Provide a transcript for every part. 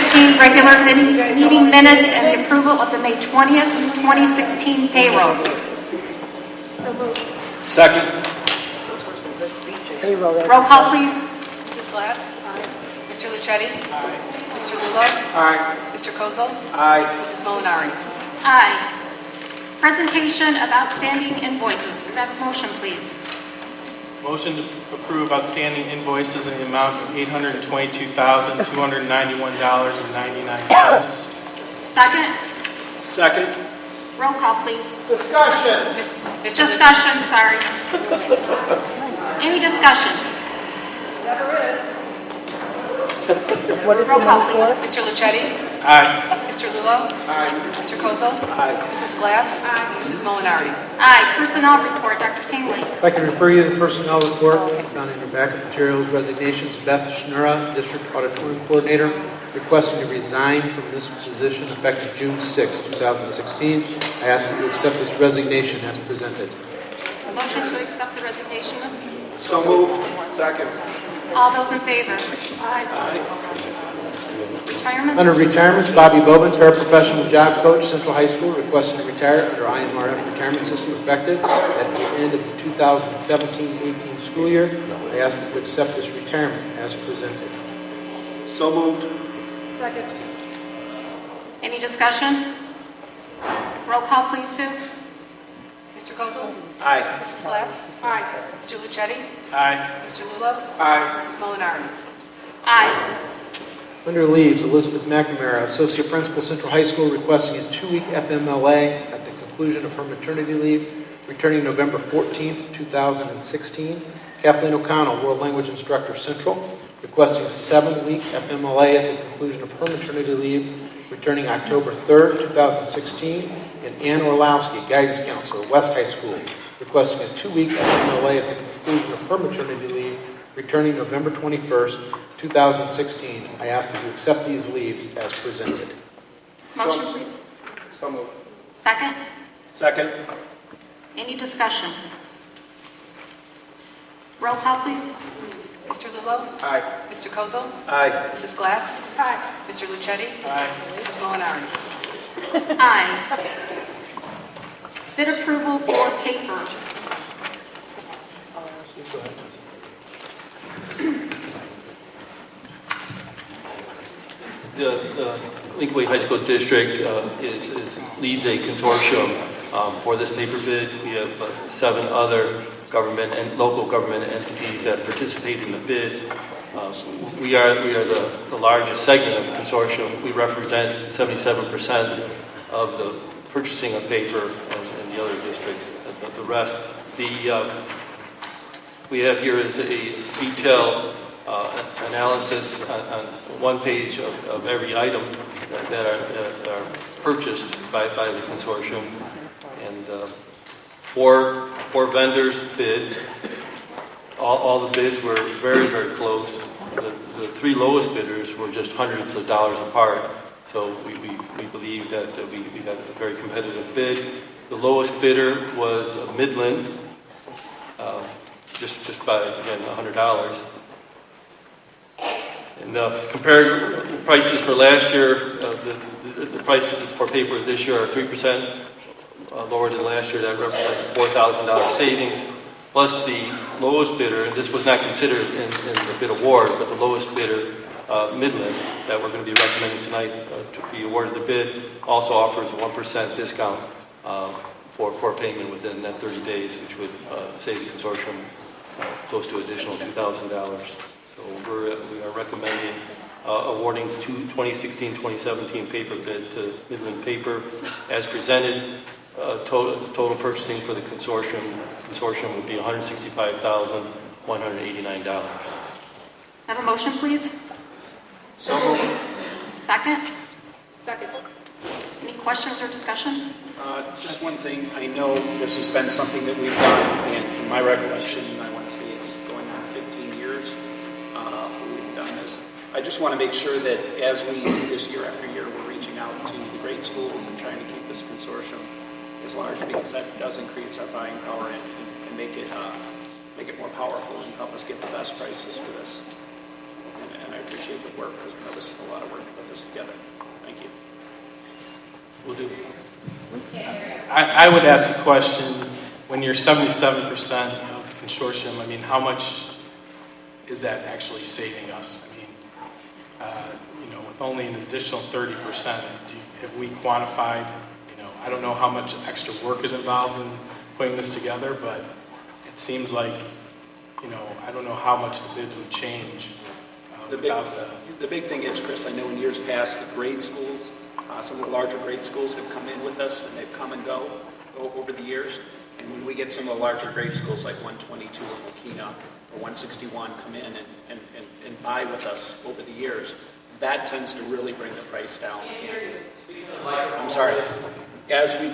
2015 regular meeting minutes and the approval of the May 20th, 2016 payroll. So moved. Second. Roll call, please. Mrs. Glatz? Aye. Mr. Lucetti? Aye. Mr. Lulo? Aye. Mr. Kozel? Aye. Mrs. Molinari? Aye. Presentation of outstanding invoices. Could I have a motion, please? Motion to approve outstanding invoices in the amount of $822,291.99. Second. Second. Roll call, please. Discussion. Mr. Discussion, sorry. Any discussion? What is Roll the call, money please. for? Mr. Lucetti? Aye. Mr. Lulo? Aye. Mr. Kozel? Aye. Mrs. Glatz? Aye. Mrs. Molinari? Aye. Personnel report, Dr. Tingley. If I can refer you to the personnel report found in your backup materials. Resignations: Beth Schnura, District Auditorium Coordinator, requesting to resign from this position effective June 6, 2016. I ask that you accept this resignation as presented. Motion to accept the resignation. So moved. Second. All those in favor? Aye. Retirement. Under retirements, Bobby Bobin, paraprofessional job coach, Central High School, requesting to retire under IMRF retirement system effective at the end of the 2017-18 school year. I ask that you accept this retirement as presented. So moved. Second. Any discussion? Roll call, please, Sue. Mr. Kozel? Aye. Mrs. Glatz? Aye. Mr. Lucetti? Aye. Mr. Lulo? Aye. Mrs. Molinari? Aye. Under leaves, Elizabeth McNamara, Associate Principal, Central High School, requesting a 2-week FMLA at the conclusion of her maternity leave, returning November 14th, 2016. Kathleen O'Connell, World Language Instructor, Central, requesting a 7-week FMLA at the conclusion of her maternity leave, returning October 3rd, 2016. And Ann Orlowski, Guidance Counselor, West High School, requesting a 2-week FMLA at the conclusion of her maternity leave, returning November 21st, 2016. I ask that you accept these leaves as presented. Motion, please. So moved. Second. Second. Any discussion? Roll call, please. Mr. Lulo? Aye. Mr. Kozel? Aye. Mrs. Glatz? Aye. Mr. Lucetti? Aye. Mrs. Molinari? Aye. Bid approval for paper. The Lincoln High School District leads a consortium for this paper bid. We have 7 other government and local government entities that participate in the bid. We are the largest segment of the consortium. We represent 77% of the purchasing of paper and the other districts. The rest, we have here is a detailed analysis on one page of every item that are purchased by the consortium, and 4 vendors bid. All the bids were very, very close. The 3 lowest bidders were just hundreds of dollars apart. So we believe that we got a very competitive bid. The lowest bidder was Midland, just by, again, $100. And compared prices for last year, the prices for paper this year are 3% lower than last year. That represents a $4,000 savings. Plus the lowest bidder, and this was not considered in the bid award, but the lowest bidder, Midland, that we're going to be recommending tonight to be awarded the bid, also offers a 1% discount for payment within that 30 days, which would save the consortium close to additional $2,000. So we are recommending awarding 2016-2017 paper bid to Midland Paper as presented. Total purchasing for the consortium would be $165,189. Have a motion, please. So moved. Second. Second. Any questions or discussion? Just one thing, I know this has been something that we've done, and from my recollection, I want to say it's going on 15 years we've done this. I just want to make sure that as we do this year after year, we're reaching out to the grade schools and trying to keep this consortium as large, because that does increase our buying power and make it more powerful and help us get the best prices for this. And I appreciate the work, because I know this is a lot of work to put this together. I would ask the question, when you're 77% of the consortium, I mean, how much is that actually saving us? I mean, with only an additional 30%, have we quantified, I don't know how much extra work is involved in putting this together, but it seems like, I don't know how much the bids would change without The big thing is, Chris, I know in years past, the grade schools, some of the larger grade schools have come in with us, and they've come and go over the years. And when we get some of the larger grade schools like 122 or Mokina or 161 come in and buy with us over the years, that tends to really bring the price down. I'm sorry. As we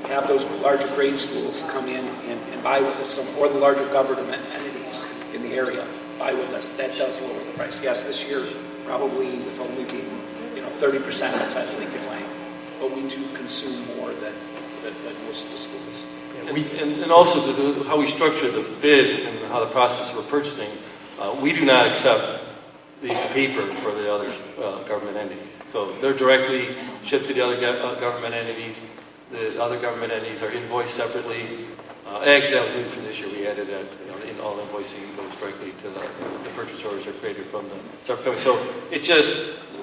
have those larger grade schools come in and buy with us, or the larger government entities in the area buy with us, that does lower the price. Yes, this year probably with only being 30% outside of Lincoln Lane, but we do consume more than most of the schools. And also how we structure the bid and how the process we're purchasing, we do not accept the paper for the other government entities. So they're directly shipped to the other government entities. The other government entities are invoiced separately. Actually, that was new for this year. We added that in all invoicing goes directly to the purchase orders are created from the separate company. So it's just,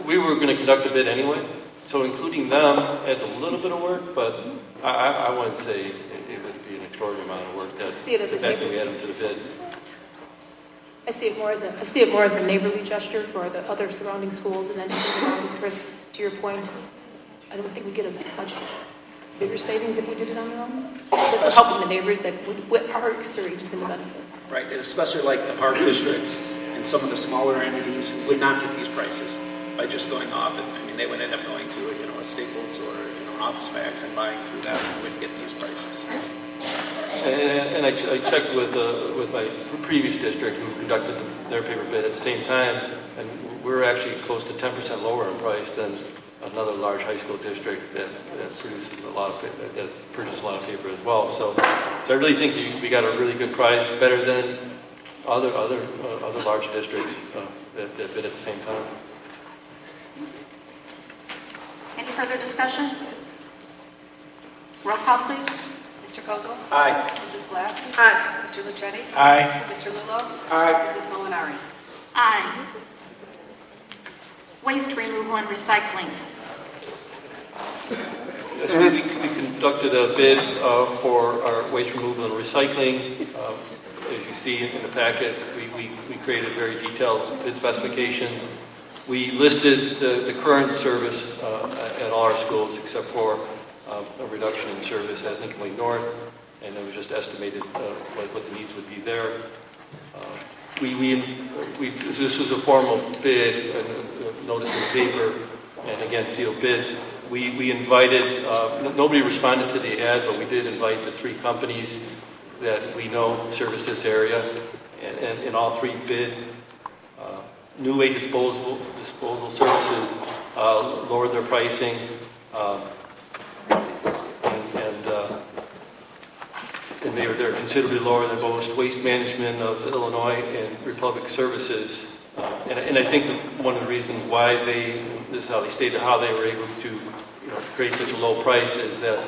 we were going to conduct a bid anyway. So including them adds a little bit of work, but I wouldn't say it would be an extraordinary amount of work. That See it as the a fact that we add them to the bid. I see it more as a neighborly gesture for the other surrounding schools and entities around us, Chris. To your point, I don't think we get a much bigger savings if we did it on our own. So helping the neighbors that would our experience in the benefit. Right, and especially like the park districts and some of the smaller entities who would not get these prices by just going off. And they would end up going to a Staples or an Office Max and buying through that and wouldn't get these prices. And I checked with my previous district who conducted their paper bid at the same time, and we're actually close to 10% lower in price than another large high school district that purchases a lot of paper as well. So I really think we got a really good price, better than other large districts that bid at the same time. Any further discussion? Roll call, please. Mr. Kozel? Aye. Mrs. Glatz? Aye. Mr. Lucetti? Aye. Mr. Lulo? Aye. Mrs. Molinari? Aye. Waste removal and recycling. Yes, we conducted a bid for our waste removal and recycling. As you see in the packet, we created very detailed bid specifications. We listed the current service at all our schools except for a reduction in service at Lincoln Lake North, and it was just estimated what the needs would be there. This was a formal bid, notice in the paper, and again, sealed bids. We invited, nobody responded to the ad, but we did invite the 3 companies that we know service this area, and all 3 bid. New Way disposal services lowered their pricing, and they're considerably lower than both Waste Management of Illinois and Republic Services. And I think that one of the reasons why this is how they stated how they were able to create such a low price is that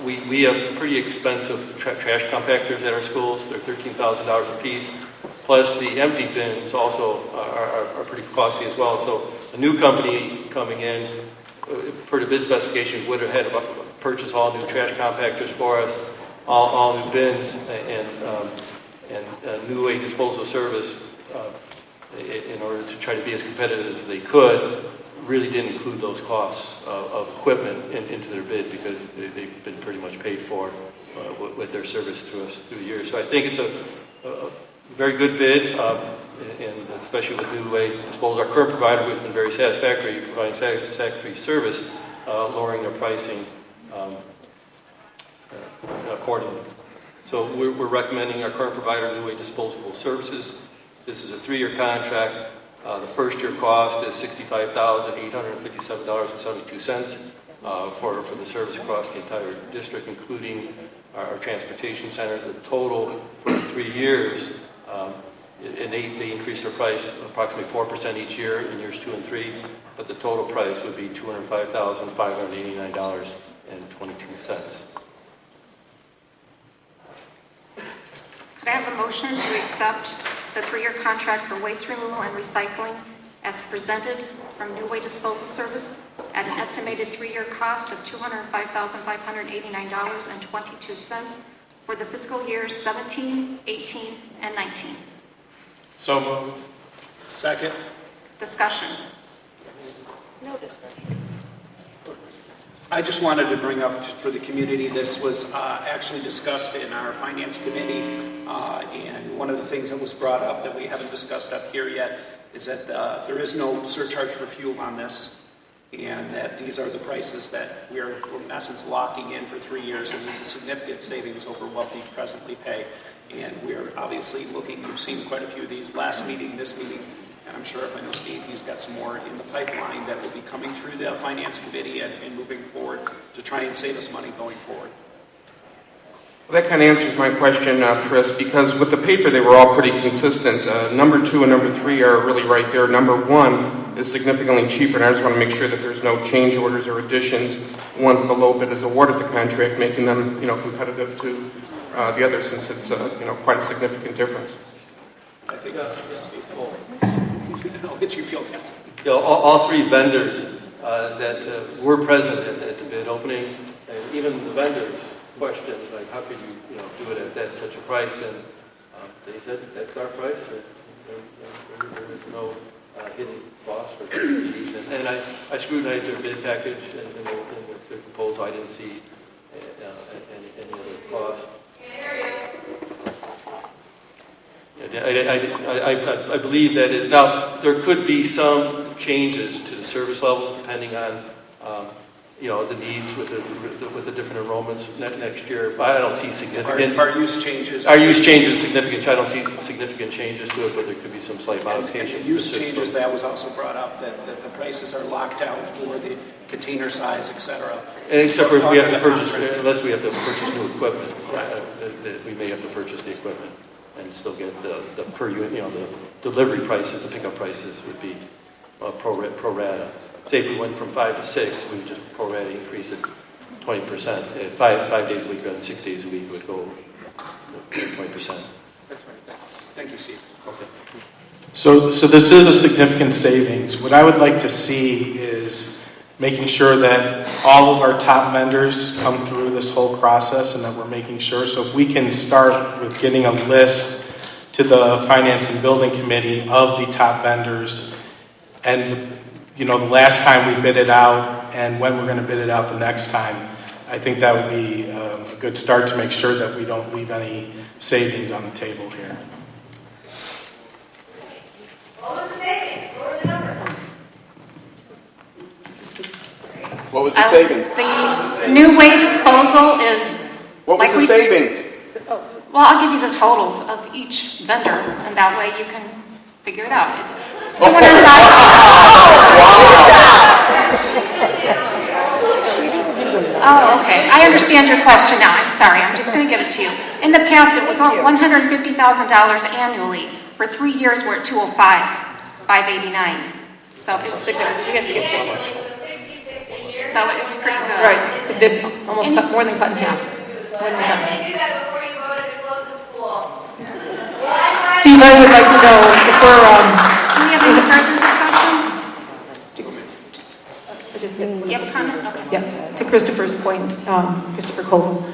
we have pretty expensive trash compactors at our schools. They're $13,000 a piece. Plus the empty bins also are pretty costly as well. So a new company coming in, per the bid specification, would have had to purchase all new trash compactors for us, all new bins, and new way disposal service in order to try to be as competitive as they could. Really didn't include those costs of equipment into their bid because they've been pretty much paid for with their service to us through the years. So I think it's a very good bid, and especially with New Way Disposal, our current provider, who has been very satisfactory, providing satisfactory service, lowering their pricing accordingly. So we're recommending our current provider, New Way Disposable Services. This is a 3-year contract. The first year cost is $65,857.72 for the service across the entire district, including our transportation center. The total for the 3 years, and they increased their price approximately 4% each year in years 2 and 3, but the total price would be $205,589 Could I have a motion to accept the 3-year contract for waste removal and recycling as presented from New Way Disposal Service at an estimated 3-year cost of $205,589.22 for the fiscal years 17, 18, and 19? So moved. Second. Discussion. I just wanted to bring up for the community, this was actually discussed in our finance committee, and one of the things that was brought up that we haven't discussed up here yet is that there is no surcharge for fuel on this, and that these are the prices that we're in essence locking in for 3 years, and this is significant savings over what we presently pay. And we're obviously looking, you've seen quite a few of these last meeting, this meeting, and I'm sure if I know Steve, he's got some more in the pipeline that will be coming through the finance committee and moving forward to try and save us money going forward. Well, that kind of answers my question, Chris, because with the paper, they were all pretty consistent. Number 2 and number 3 are really right there. Number 1 is significantly cheaper, and I just want to make sure that there's no change orders or additions once the low bid is awarded the contract, making them, competitive to the others, since it's, quite a significant difference. I think, Steve, I'll get you feel down. All 3 vendors that were present at the bid opening, and even the vendors questions like, how could you, do it at such a price? And they said that's our price. And there is no hidden cost or fees. And I scrutinized their bid package and their proposal. I didn't see any other cost. I believe that is now. There could be some changes to the service levels depending on the needs with the different enrollments next year. But I don't see significant. Our use changes. Our use changes significant. I don't see significant changes to it, but there could be some slight modifications. Use changes, that was also brought up, that the prices are locked out for the container size, et cetera. Except for if we have to purchase, unless we have to purchase new equipment, that we may have to purchase the equipment and still get the per unit, the delivery prices, the pickup prices would be pro rata. Say if we went from 5 to 6, we would just pro rata increase it 20%. 5 days a week rather than 6 days a week would go 20%. That's right. Thank you, Steve. Okay. So this is a significant savings. What I would like to see is making sure that all of our top vendors come through this whole process and that we're making sure. So if we can start with getting a list to the Finance and Building Committee of the top vendors and, the last time we bid it out and when we're going to bid it out the next time, I think that would be a good start to make sure that we don't leave any savings on the table here. What was the savings? What were the numbers? What was the savings? The New Way Disposal is... What was the savings? Well, I'll give you the totals of each vendor, and that way you can figure it out. It's Oh, okay. I understand your question now. I'm sorry. I'm just going to give it to you. In the past, it was $150,000 annually. For 3 years, we're at $205,589. So it's significant. So it's pretty good. Right, significant, almost more than cut in half. More than half. They do that before you voted to close the school. Steve, I would like to know if we're, Do we have any further discussion? You have a comment? Okay. yeah, to Christopher's point, Christopher Colson,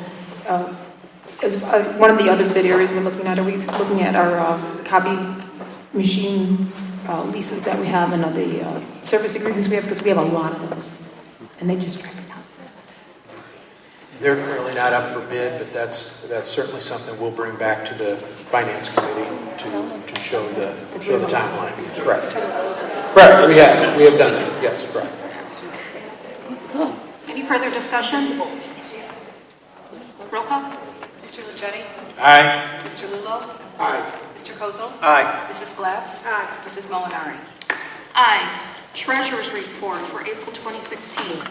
as one of the other bid areas we're looking at, are we looking at our copy machine leases that we have and the service agreements we have, because we have a lot of those, and they just drag it out. They're currently not up for bid, but that's certainly something we'll bring back to the Finance Committee to show the timeline. Correct. Correct. We have done that. Yes, correct. Any further discussion? Roll call? Mr. Lucetti? Aye. Mr. Lulo? Aye. Mr. Kozel? Aye. Mrs. Glatz? Aye. Mrs. Molinari? Aye. Treasurer's report for April 2016.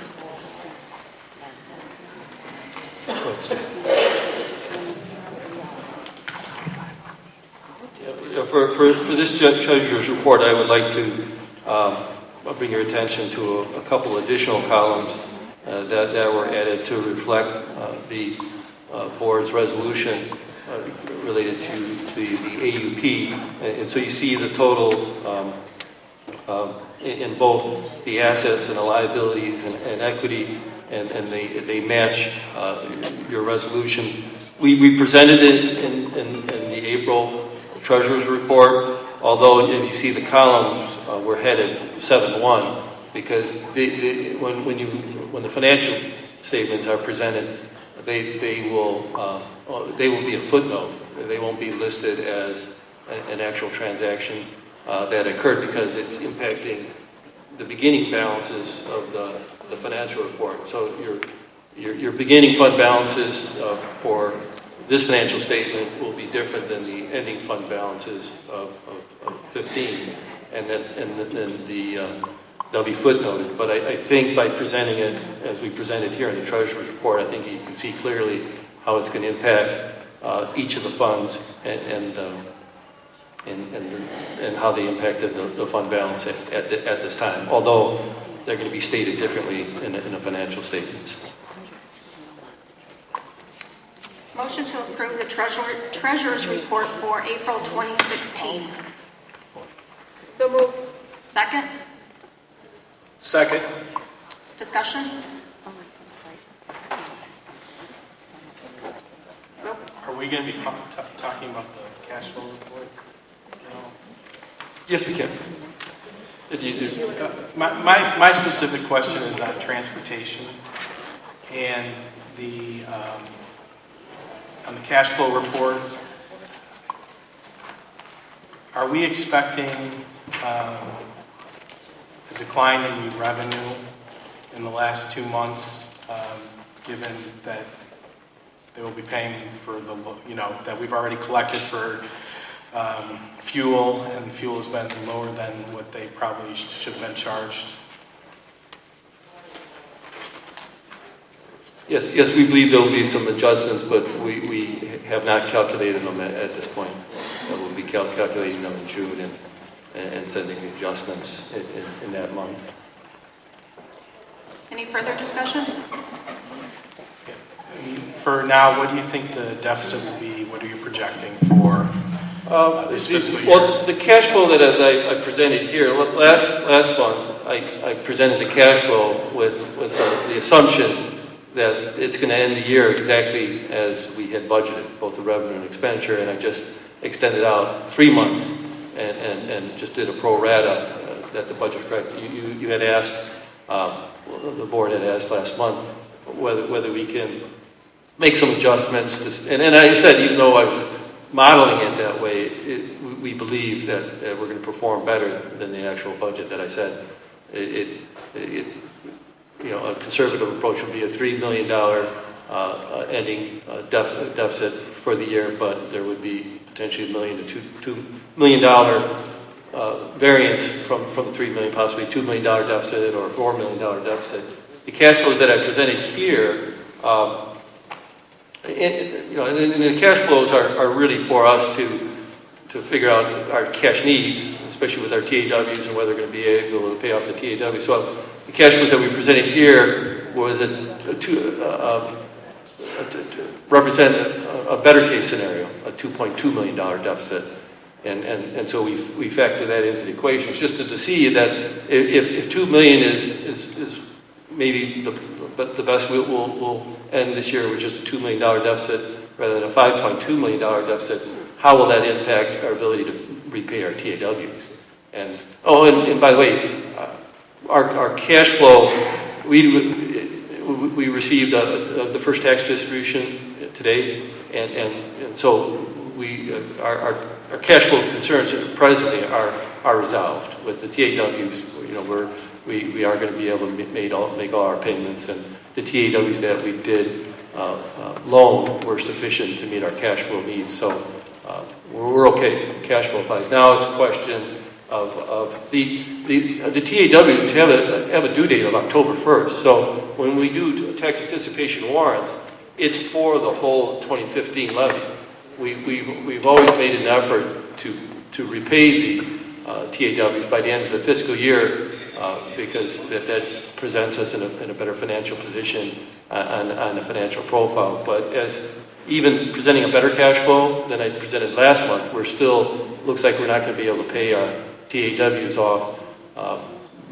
For this treasurer's report, I would like to bring your attention to a couple additional columns that were added to reflect the board's resolution related to the AUP. And so you see the totals in both the assets and the liabilities and equity, and they match your resolution. We presented it in the April Treasurer's report, although if you see the columns were headed 7-1, because when the financial statements are presented, they will be a footnote. They won't be listed as an actual transaction that occurred, because it's impacting the beginning balances of the financial report. So your beginning fund balances for this financial statement will be different than the ending fund balances of 15, and then they'll be footnoted. But I think by presenting it as we presented here in the Treasurer's report, I think you can see clearly how it's going to impact each of the funds and how they impacted the fund balance at this time, although they're going to be stated differently in the financial statements. Motion to approve the treasurer's report for April 2016. So moved. Second? Second. Discussion? Are we going to be talking about the cash flow report? No. Yes, we can. My specific question is on transportation and on the cash flow report. Are we expecting a decline in the revenue in the last 2 months, given that they will be paying for that we've already collected for fuel, and fuel has been lower than what they probably should have been charged? Yes, we believe there will be some adjustments, but we have not calculated them at this point. We'll be calculating them in June and sending the adjustments in that month. Any further discussion? For now, what do you think the deficit will be? What are you projecting for this fiscal year? Well, the cash flow that as I presented here, last month, I presented the cash flow with the assumption that it's going to end the year exactly as we had budgeted, both the revenue and expenditure, and I just extended out 3 months and just did a pro rata that the budget correct. You had asked, the board had asked last month whether we can make some adjustments. And I said, even though I was modeling it that way, we believe that we're going to perform better than the actual budget that I said. A conservative approach would be a $3 million ending deficit for the year, but there would be potentially $1 million to $2 million variance from the $3 million, possibly $2 million deficit or $4 million deficit. The cash flows that I presented here, and the cash flows are really for us to figure out our cash needs, especially with our TAWs and whether we're going to be able to pay off the TAWs. So the cash flows that we presented here was to represent a better case scenario, a $2.2 million deficit. And so we factor that into the equation, just to see that if $2 million is maybe the best, we'll end this year with just a $2 million deficit rather than a $5.2 million deficit. How will that impact our ability to repay our TAWs? And by the way, our cash flow, we received the first tax distribution today, and so our cash flow concerns presently are resolved with the TAWs. We are going to be able to make all our payments, and the TAWs that we did loan were sufficient to meet our cash flow needs. So we're okay cash flow wise. Now it's a question of the TAWs have a due date of October 1st. So when we do tax anticipation warrants, it's for the whole 2015 levy. We've always made an effort to repay the TAWs by the end of the fiscal year because that presents us in a better financial position on the financial profile. But as even presenting a better cash flow than I presented last month, we're still, looks like we're not going to be able to pay our TAWs off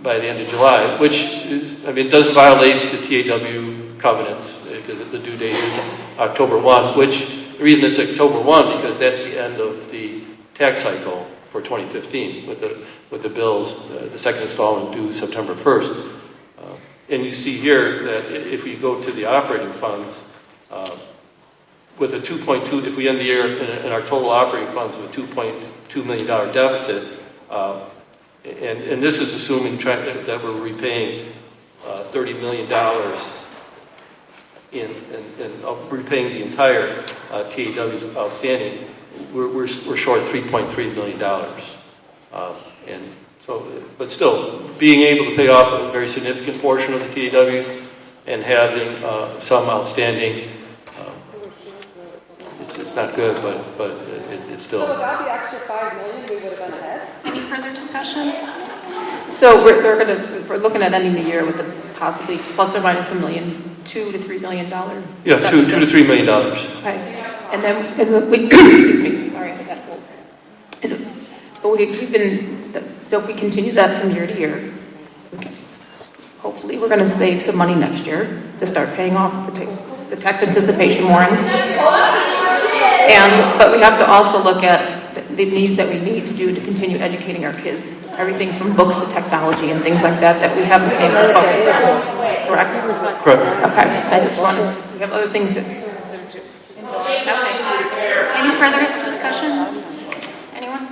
by the end of July, which is, I mean, it doesn't violate the TAW covenants because the due date is October 1, which the reason it's October 1 because that's the end of the tax cycle for 2015 with the bills, the second installment due September 1st. And you see here that if we go to the operating funds, with a 2.2, if we end the year in our total operating funds with a $2.2 million deficit, and this is assuming that we're repaying $30 million in repaying the entire TAWs outstanding, we're short $3.3 million. And so, but still, being able to pay off a very significant portion of the TAWs and having some outstanding, it's not good, but it's still. So without the extra $5 million, we would have been ahead? Any further discussion? So we're looking at ending the year with a possibly plus or minus $1 million, $2 to $3 million. Yeah, $2 to $3 million. Okay. And then we, excuse me, sorry, I had that. But we've been, so if we continue that from year to year, hopefully we're going to save some money next year to start paying off the tax anticipation warrants. But we have to also look at the needs that we need to do to continue educating our kids. Everything from books to technology and things like that we haven't been able to focus on. Correct? Correct. Okay, I just want to, we have other things that. Okay. Any further discussion? Anyone?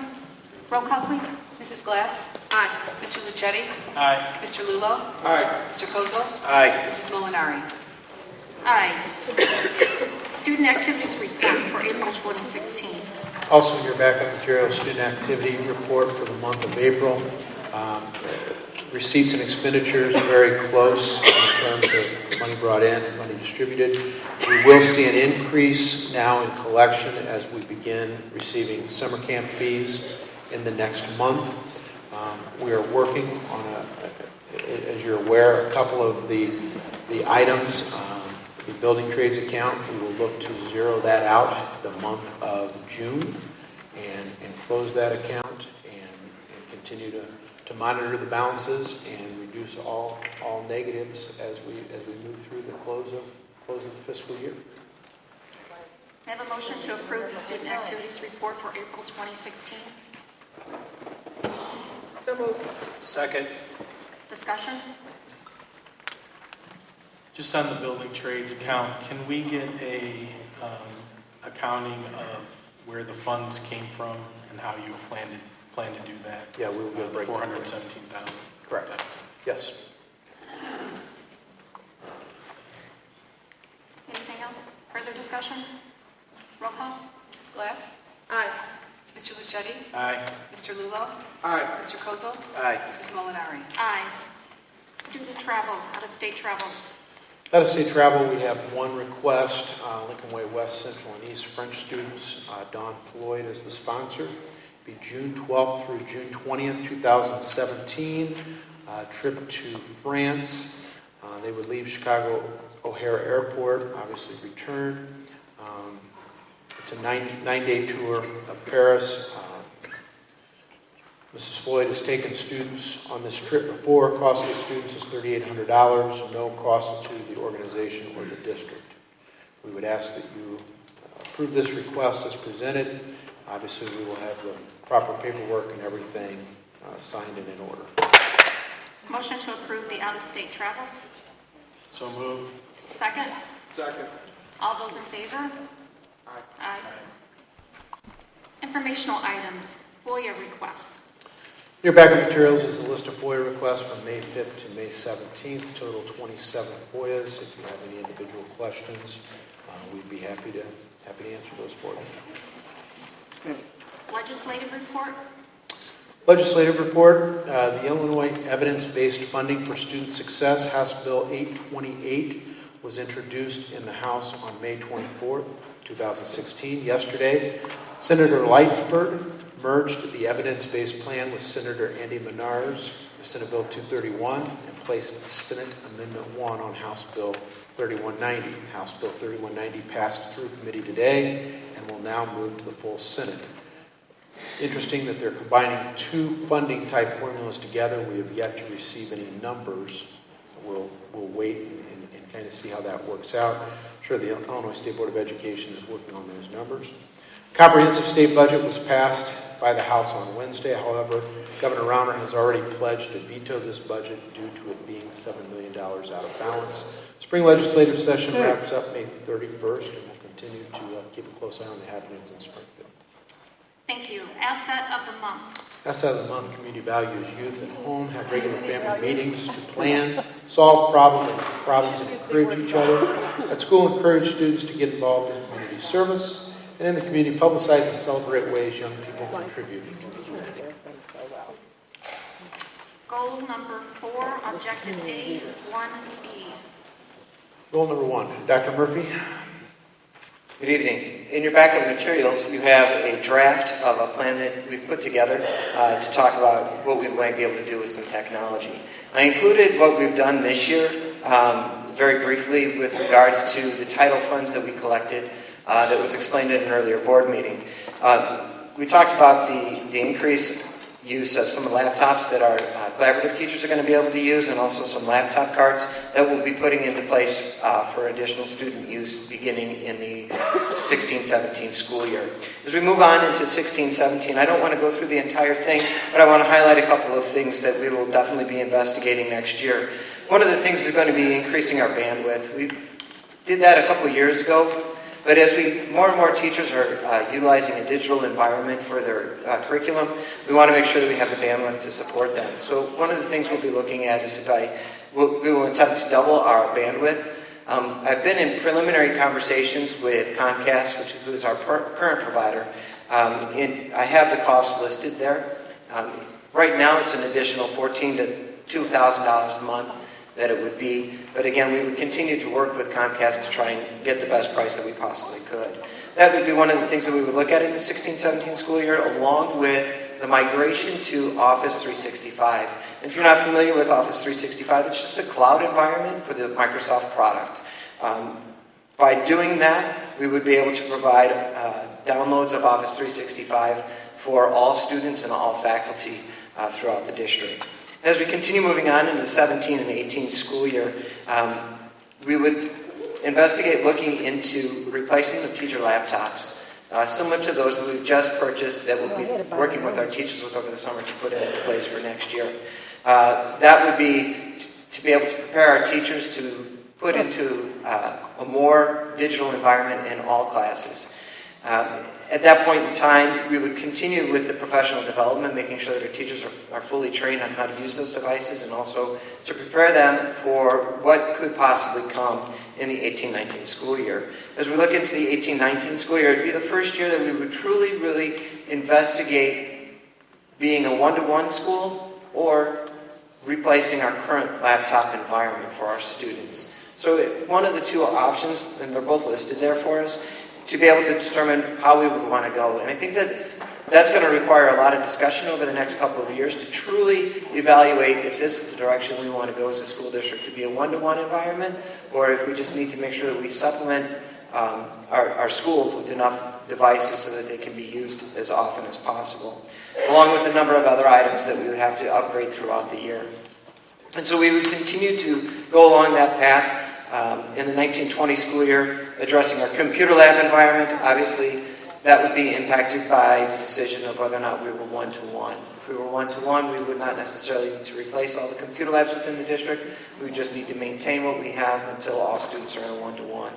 Roll call, please. Mrs. Glatz? Aye. Mr. Lucetti? Aye. Mr. Lulo? Aye. Mr. Kozel? Aye. Mrs. Molinari? Aye. Student activities report for April 2016. Also, in your backup material, student activity report for the month of April. Receipts and expenditures are very close in terms of money brought in, money distributed. We will see an increase now in collection as we begin receiving summer camp fees in the next month. We are working on, as you're aware, a couple of the items. The building trades account, we will look to zero that out the month of June and close that account and continue to monitor the balances and reduce all negatives as we move through the close of the fiscal year. May I have a motion to approve the student activities report for April 2016? So moved. Second. Discussion? Just on the building trades account, can we get a accounting of where the funds came from and how you plan to do that? Yeah, we will get a breakdown. 417,000. Correct. Yes. Anything else? Further discussion? Roll call? Mrs. Glatz? Aye. Mr. Lucetti? Aye. Mr. Lulo? Aye. Mr. Kozel? Aye. Mrs. Molinari? Aye. Student travel, out-of-state travel. Out-of-state travel, we have one request, Lincoln Way West, Central, and East French students. Don Floyd is the sponsor. Be June 12th through June 20th, 2017. Trip to France. They would leave Chicago O'Hare Airport, obviously return. It's a nine-day tour of Paris. Mrs. Floyd has taken students on this trip before. Cost of the students is $3,800, no cost to the organization or the district. We would ask that you approve this request as presented. Obviously, we will have the proper paperwork and everything signed and in order. Motion to approve the out-of-state travel. So moved. Second? Second. All those in favor? Aye. Informational items, FOIA requests. Your backup materials is a list of FOIA requests from May 5th to May 17th, total 27 FOIAs. If you have any individual questions, we'd be happy to answer those for you. Legislative report. Legislative report, the Illinois Evidence-Based Funding for Student Success, House Bill 828, was introduced in the House on May 24th, 2016. Yesterday, Senator Lightford merged the evidence-based plan with Senator Andy Menard's Senate Bill 231 and placed Senate Amendment 1 on House Bill 3190. House Bill 3190 passed through committee today and will now move to the full Senate. Interesting that they're combining two funding type formulas together. We have yet to receive any numbers. We'll wait and kind of see how that works out. I'm sure the Illinois State Board of Education is working on those numbers. Comprehensive state budget was passed by the House on Wednesday. However, Governor Rauner has already pledged to veto this budget due to it being $7 million out of balance. Spring legislative session wraps up May 31st, and we'll continue to keep a close eye on the happenings in Springfield. Thank you. Asset of the month. Asset of the month, community values. Youth at home have regular family meetings to plan, solve problems, and encourage each other. At school, encourage students to get involved in community service. And in the community, publicize and celebrate ways young people contribute to the community. Goal number 4, objective A, 1B. Goal number 1. Dr. Murphy. Good evening. In your backup materials, you have a draft of a plan that we've put together to talk about what we might be able to do with some technology. I included what we've done this year very briefly with regards to the title funds that we collected that was explained in an earlier board meeting. We talked about the increased use of some of the laptops that our collaborative teachers are going to be able to use, and also some laptop cards that we'll be putting into place for additional student use beginning in the 16-17 school year. As we move on into 16-17, I don't want to go through the entire thing, but I want to highlight a couple of things that we will definitely be investigating next year. One of the things is going to be increasing our bandwidth. We did that a couple of years ago. But as more and more teachers are utilizing a digital environment for their curriculum, we want to make sure that we have the bandwidth to support them. So one of the things we'll be looking at is we will attempt to double our bandwidth. I've been in preliminary conversations with Comcast, who is our current provider. I have the cost listed there. Right now it's an additional $1,400 to $2,000 a month that it would be. But again, we would continue to work with Comcast to try and get the best price that we possibly could. That would be one of the things that we would look at in the 16-17 school year, along with the migration to Office 365. And if you're not familiar with Office 365, it's just the cloud environment for the Microsoft product. By doing that, we would be able to provide downloads of Office 365 for all students and all faculty throughout the district. As we continue moving on into the 17 and 18 school year, we would investigate looking into replacement of teacher laptops, similar to those that we've just purchased that we'll be working with our teachers with over the summer to put into place for next year. That would be to be able to prepare our teachers to put into a more digital environment in all classes. At that point in time, we would continue with the professional development, making sure that our teachers are fully trained on how to use those devices, and also to prepare them for what could possibly come in the 18-19 school year. As we look into the 18-19 school year, it would be the first year that we would truly, really investigate being a one-to-one school or replacing our current laptop environment for our students. So one of the two options, and they're both listed there for us, to be able to determine how we would want to go. And I think that that's going to require a lot of discussion over the next couple of years to truly evaluate if this is the direction we want to go as a school district, to be a one-to-one environment, or if we just need to make sure that we supplement our schools with enough devices so that they can be used as often as possible, along with a number of other items that we would have to upgrade throughout the year. And so we would continue to go along that path in the 1920 school year, addressing our computer lab environment. Obviously, that would be impacted by the decision of whether or not we were one-to-one. If we were one-to-one, we would not necessarily need to replace all the computer labs within the district. We would just need to maintain what we have until all students are in a one-to-one.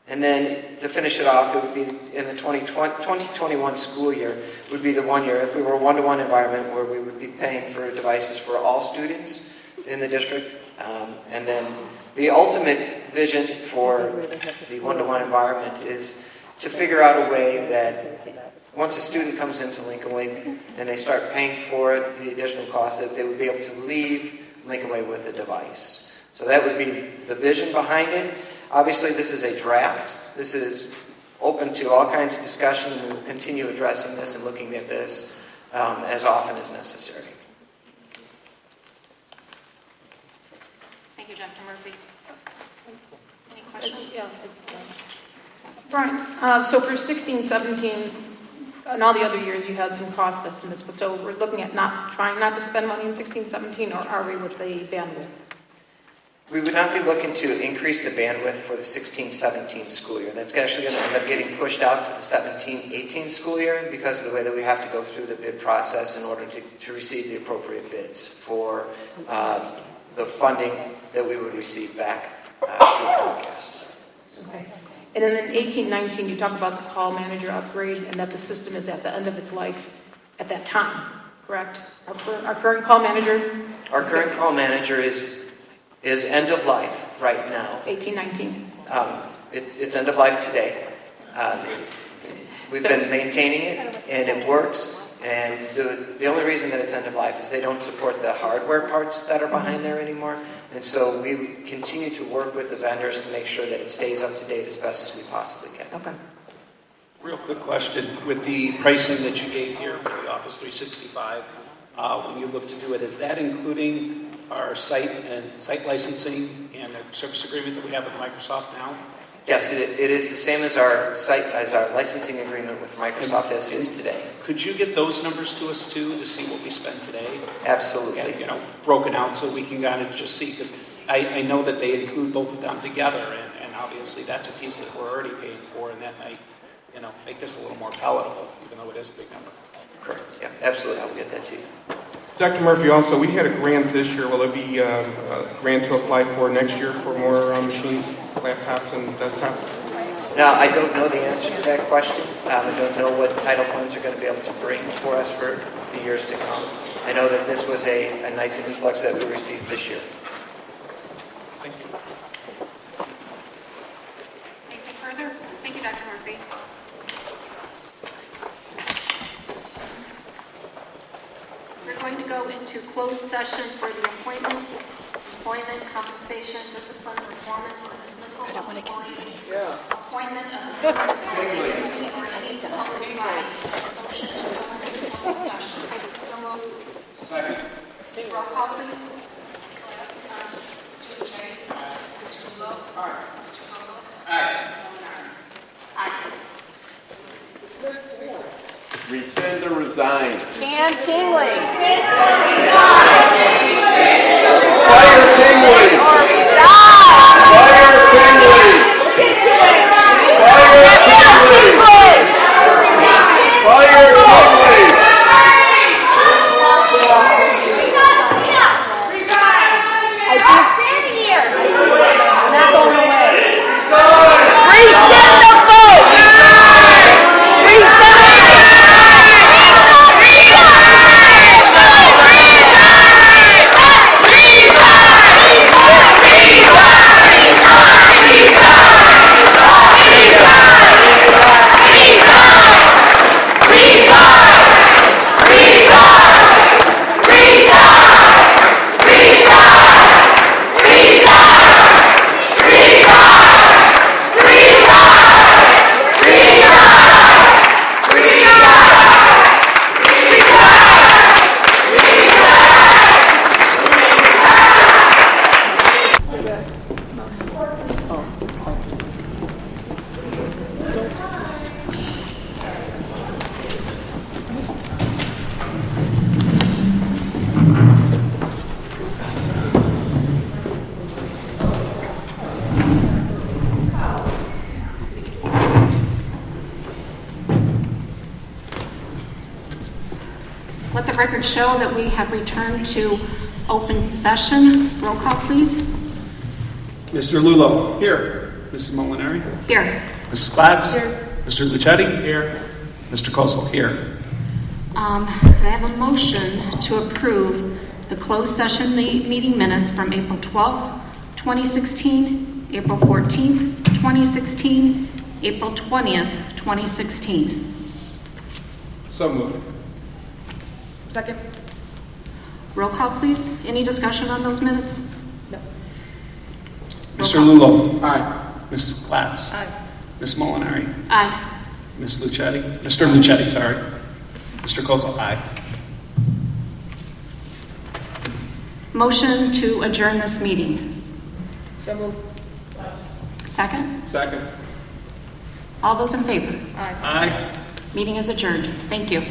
And then to finish it off, it would be in the 2021 school year would be the 1 year, if we were a one-to-one environment, where we would be paying for devices for all students in the district. And then the ultimate vision for the one-to-one environment is to figure out a way that once a student comes into Lincoln Way and they start paying for the additional costs, that they would be able to leave Lincoln Way with a device. So that would be the vision behind it. Obviously, this is a draft. This is open to all kinds of discussion, and we will continue addressing this and looking at this as often as necessary. Thank you, Dr. Murphy. Any questions? Yeah. Brian, so for 16, 17, and all the other years, you had some cost estimates, but so we're looking at trying not to spend money in 16, 17, or are we with the bandwidth? We would not be looking to increase the bandwidth for the 16-17 school year. That's actually going to end up getting pushed out to the 17-18 school year because of the way that we have to go through the bid process in order to receive the appropriate bids for the funding that we would receive back through Comcast. Okay. And then in 18, 19, you talk about the call manager upgrade and that the system is at the end of its life at that time, correct? Our current call manager? Our current call manager is end of life right now. 18, 19. It's end of life today. We've been maintaining it, and it works. And the only reason that it's end of life is they don't support the hardware parts that are behind there anymore. And so we continue to work with the vendors to make sure that it stays up to date as best as we possibly can. Okay. Real quick question. With the pricing that you gave here for the Office 365, when you look to do it, is that including our site licensing and the service agreement that we have with Microsoft now? Yes, it is the same as our licensing agreement with Microsoft as it is today. Could you get those numbers to us too to see what we spend today? Absolutely. And, broken out so we can kind of just see, because I know that they include both of them together, and obviously that's a piece that we're already paying for, and that might, make this a little more palatable, even though it is a big number. Correct. Yeah, absolutely. I will get that to you. Dr. Murphy, also, we had a grant this year. Will there be a grant to apply for next year for more machines, laptops, and desktops? Now, I don't know the answer to that question. I don't know what title funds are going to be able to bring for us for the years to come. I know that this was a nice influx that we received this year. Thank you. Anything further? Thank you, Dr. Murphy. We're going to go into closed session for the employment, compensation, discipline, performance, or dismissal of employees. Yes. Appointment of members of the agency or any public body. Motion to go into closed session. So moved. Second. Roll call, please. Mr. Luciani? Mr. Lulo? Mr. Kozel? Aye. Mrs. Molinaro? Aye. Rescind or resign? Can Tingley? Fire Tingley! Fire Tingley! Fire Tingley! Fire Tingley! Let the record show that we have returned to open session. Roll call, please. Mr. Lulo? Here. Mrs. Molinari? Here. Mrs. Spatz? Here. Mr. Lucetti? Here. Mr. Kozel? Here. I have a motion to approve the closed session meeting minutes from April 12th, 2016, April 14th, 2016, April 20th, 2016. So moved. Second? Roll call, please. Any discussion on those minutes? No. Mr. Lulo? Aye. Mrs. Spatz? Aye. Ms. Molinari? Aye. Ms. Lucetti? Mr. Lucetti, sorry. Mr. Kozel? Aye. Motion to adjourn this meeting. So moved. Second? Second. All those in favor? Aye. Aye. Meeting is adjourned. Thank you.